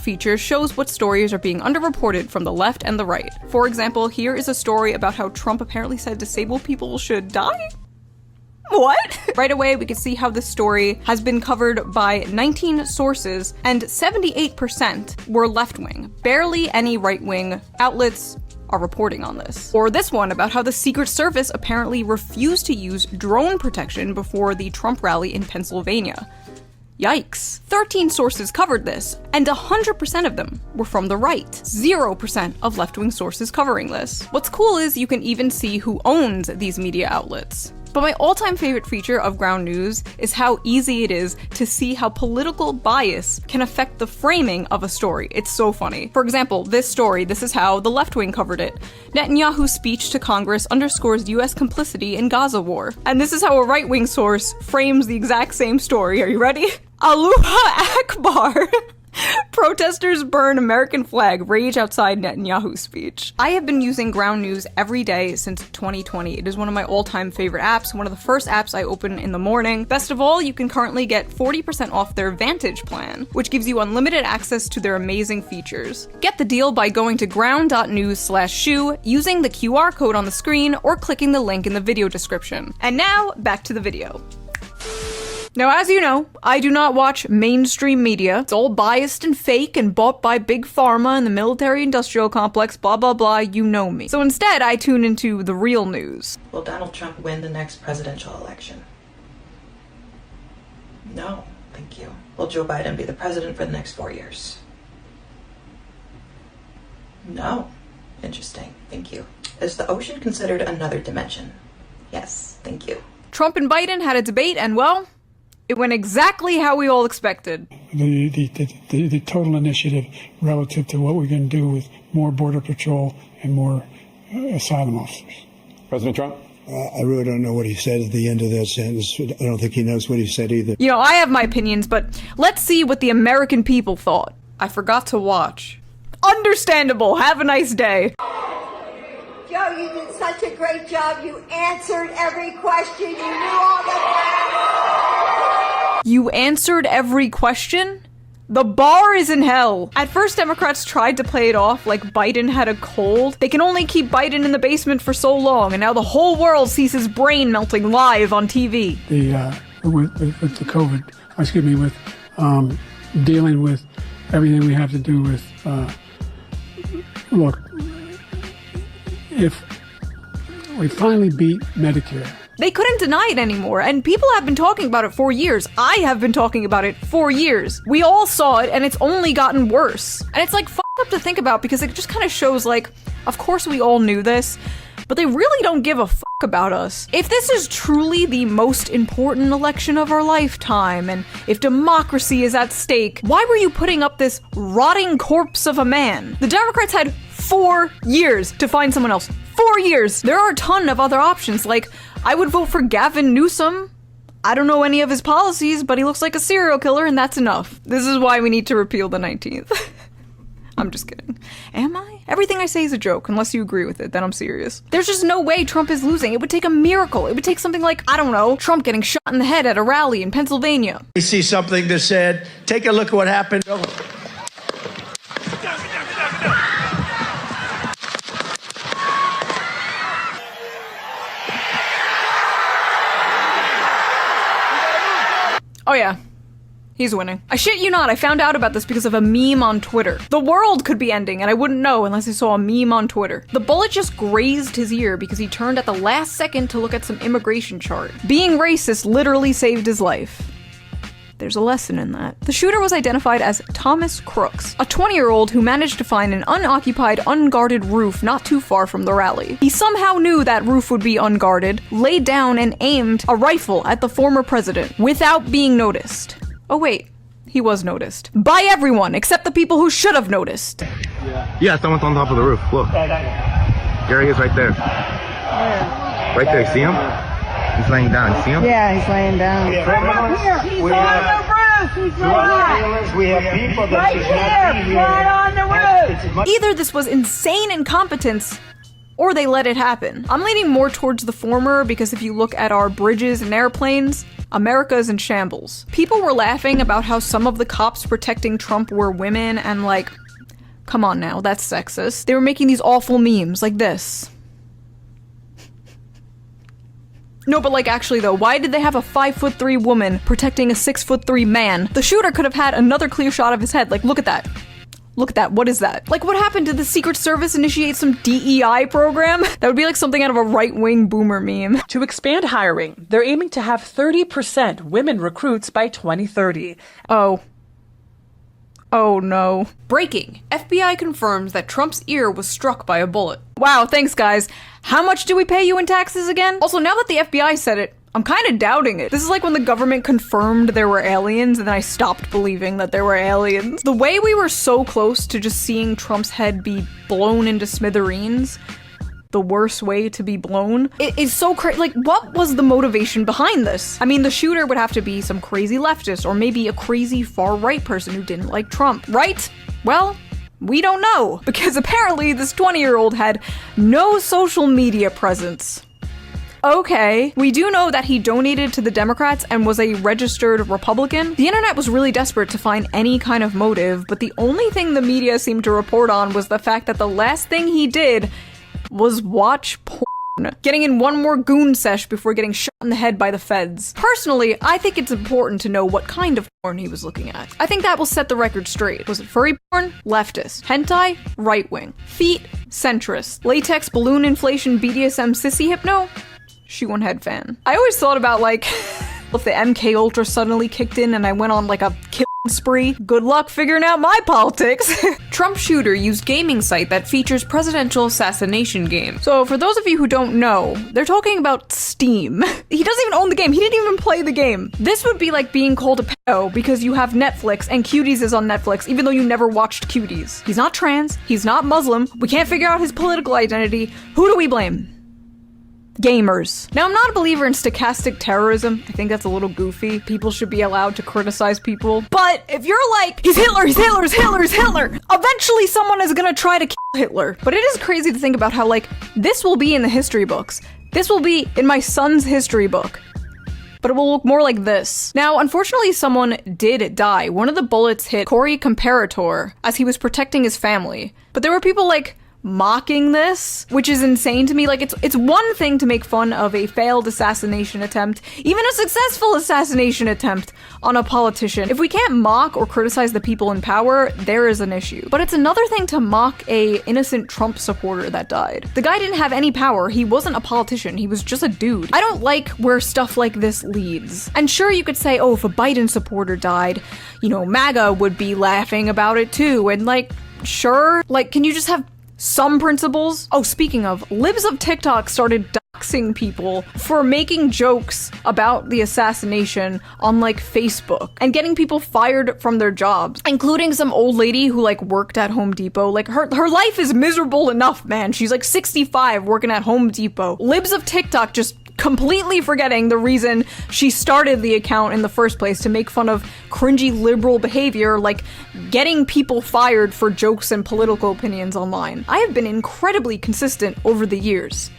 feature shows what stories are being underreported from the left and the right. For example, here is a story about how Trump apparently said disabled people should die? What? Right away, we can see how this story has been covered by 19 sources, and 78% were left-wing. Barely any right-wing outlets are reporting on this. Or this one about how the Secret Service apparently refused to use drone protection before the Trump rally in Pennsylvania. Yikes. 13 sources covered this, and 100% of them were from the right. 0% of left-wing sources covering this. What's cool is you can even see who owns these media outlets. But my all-time favorite feature of Ground News is how easy it is to see how political bias can affect the framing of a story. It's so funny. For example, this story, this is how the left wing covered it. Netanyahu's speech to Congress underscores US complicity in Gaza war. And this is how a right-wing source frames the exact same story. Are you ready? Allahu Akbar! Protesters burn American flag, rage outside Netanyahu's speech. I have been using Ground News every day since 2020. It is one of my all-time favorite apps, one of the first apps I open in the morning. Best of all, you can currently get 40% off their Vantage plan, which gives you unlimited access to their amazing features. Get the deal by going to ground.news/shoe, using the QR code on the screen, or clicking the link in the video description. And now, back to the video. Now, as you know, I do not watch mainstream media. It's all biased and fake and bought by Big Pharma and the military-industrial complex, blah blah blah, you know me. So instead, I tune into the real news. Will Donald Trump win the next presidential election? No, thank you. Will Joe Biden be the president for the next 4 years? No. Interesting, thank you. Is the ocean considered another dimension? Yes, thank you. Trump and Biden had a debate and, well, it went exactly how we all expected. The total initiative relative to what we're going to do with more Border Patrol and more asylum officers. President Trump? I really don't know what he said at the end of that sentence. I don't think he knows what he said either. You know, I have my opinions, but let's see what the American people thought. I forgot to watch. Understandable. Have a nice day. Joe, you did such a great job. You answered every question. You knew all the... You answered every question? The bar is in hell. At first, Democrats tried to play it off like Biden had a cold. They can only keep Biden in the basement for so long, and now the whole world sees his brain melting live on TV. With the COVID, with dealing with everything we have to do with, look, if we finally beat Medicare. They couldn't deny it anymore, and people have been talking about it for years. I have been talking about it for years. We all saw it, and it's only gotten worse. And it's like fucked up to think about because it just kind of shows like, of course we all knew this, but they really don't give a fuck about us. If this is truly the most important election of our lifetime, and if democracy is at stake, why were you putting up this rotting corpse of a man? The Democrats had 4 years to find someone else. 4 years! There are a ton of other options, like, I would vote for Gavin Newsom. I don't know any of his policies, but he looks like a serial killer, and that's enough. This is why we need to repeal the 19th. I'm just kidding. Am I? Everything I say is a joke, unless you agree with it, then I'm serious. There's just no way Trump is losing. It would take a miracle. It would take something like, I don't know, Trump getting shot in the head at a rally in Pennsylvania. We see something that said, take a look at what happened. Oh yeah, he's winning. I shit you not, I found out about this because of a meme on Twitter. The world could be ending and I wouldn't know unless I saw a meme on Twitter. The bullet just grazed his ear because he turned at the last second to look at some immigration chart. Being racist literally saved his life. There's a lesson in that. The shooter was identified as Thomas Crooks, a 20-year-old who managed to find an unoccupied, unguarded roof not too far from the rally. He somehow knew that roof would be unguarded, laid down and aimed a rifle at the former president without being noticed. Oh wait, he was noticed. By everyone except the people who should have noticed. Yeah, someone's on top of the roof. Look. There he is right there. Where? Right there, see him? He's laying down, see him? Yeah, he's laying down. He's on the roof! He's right We have people that right here, right on the roof! Either this was insane incompetence, or they let it happen. I'm leaning more towards the former because if you look at our bridges and airplanes, America is in shambles. People were laughing about how some of the cops protecting Trump were women, and like, come on now, that's sexist. They were making these awful memes like this. No, but like actually though, why did they have a 5'3" woman protecting a 6'3" man? The shooter could have had another clear shot of his head. Like, look at that. Look at that. What is that? Like, what happened? Did the Secret Service initiate some DEI program? That would be like something out of a right-wing boomer meme. To expand hiring, they're aiming to have 30% women recruits by 2030. Oh. Oh no. Breaking. FBI confirms that Trump's ear was struck by a bullet. Wow, thanks guys. How much do we pay you in taxes again? Also, now that the FBI said it, I'm kind of doubting it. This is like when the government confirmed there were aliens and then I stopped believing that there were aliens. The way we were so close to just seeing Trump's head be blown into smithereens, the worst way to be blown, it is so crazy. Like, what was the motivation behind this? I mean, the shooter would have to be some crazy leftist or maybe a crazy far-right person who didn't like Trump, right? Well, we don't know, because apparently this 20-year-old had no social media presence. Okay, we do know that he donated to the Democrats and was a registered Republican. The internet was really desperate to find any kind of motive, but the only thing the media seemed to report on was the fact that the last thing he did was watch porn, getting in one more goon sesh before getting shot in the head by the feds. Personally, I think it's important to know what kind of porn he was looking at. I think that will set the record straight. Was it furry porn? Leftist. Hentai? Right-wing. Feet? Centrist. Latex balloon inflation BDSM sissy hypno? Shoe one head fan. I always thought about like, if the MK Ultra suddenly kicked in and I went on like a killing spree, good luck figuring out my politics. Trump shooter used gaming site that features presidential assassination game. So for those of you who don't know, they're talking about Steam. He doesn't even own the game. He didn't even play the game. This would be like being called a pedo because you have Netflix and Cuties is on Netflix even though you never watched Cuties. He's not trans. He's not Muslim. We can't figure out his political identity. Who do we blame? Gamers. Now, I'm not a believer in stochastic terrorism. I think that's a little goofy. People should be allowed to criticize people. But if you're like, he's Hitler, he's Hitler, he's Hitler, he's Hitler, eventually someone is gonna try to kill Hitler. But it is crazy to think about how, like, this will be in the history books. This will be in my son's history book. But it will look more like this. Now, unfortunately, someone did die. One of the bullets hit Corey Comparator as he was protecting his family. But there were people, like, mocking this, which is insane to me. Like, it's one thing to make fun of a failed assassination attempt, even a successful assassination attempt on a politician. If we can't mock or criticize the people in power, there is an issue. But it's another thing to mock a innocent Trump supporter that died. The guy didn't have any power. He wasn't a politician. He was just a dude. I don't like where stuff like this leads. And sure, you could say, oh, if a Biden supporter died, you know, MAGA would be laughing about it too. And like, sure, like, can you just have some principles? Oh, speaking of, libs of TikTok started doxing people for making jokes about the assassination on like Facebook and getting people fired from their jobs, including some old lady who like worked at Home Depot. Like her life is miserable enough, man. She's like 65 working at Home Depot. Libs of TikTok just completely forgetting the reason she started the account in the first place, to make fun of cringy liberal behavior like getting people fired for jokes and political opinions online. I have been incredibly consistent over the years.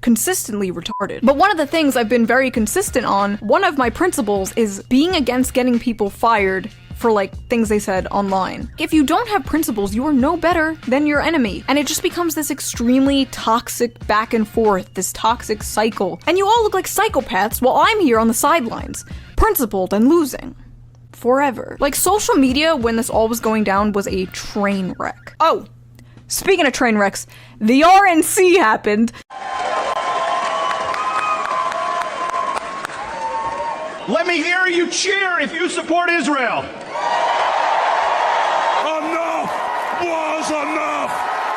Consistently retarded. But one of the things I've been very consistent on, one of my principles, is being against getting people fired for like things they said online. If you don't have principles, you are no better than your enemy. And it just becomes this extremely toxic back and forth, this toxic cycle. And you all look like psychopaths while I'm here on the sidelines, principled and losing. Forever. Like, social media, when this all was going down, was a train wreck. Oh, speaking of train wrecks, the RNC happened. Let me hear you cheer if you support Israel. Enough was enough.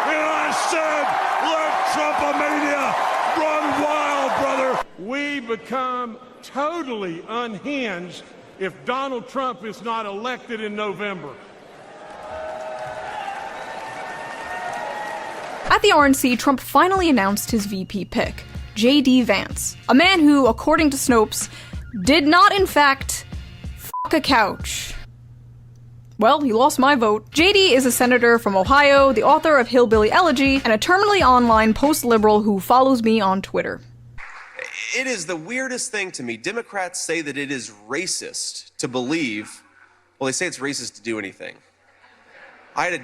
And I said, let Trumpomania run wild, brother. We become totally unhinged if Donald Trump is not elected in November. At the RNC, Trump finally announced his VP pick, J.D. Vance, a man who, according to Snopes, did not, in fact, fuck a couch. Well, he lost my vote. JD is a senator from Ohio, the author of Hillbilly Elegy, and a terminally online post-liberal who follows me on Twitter. It is the weirdest thing to me. Democrats say that it is racist to believe, well, they say it's racist to do anything. I had a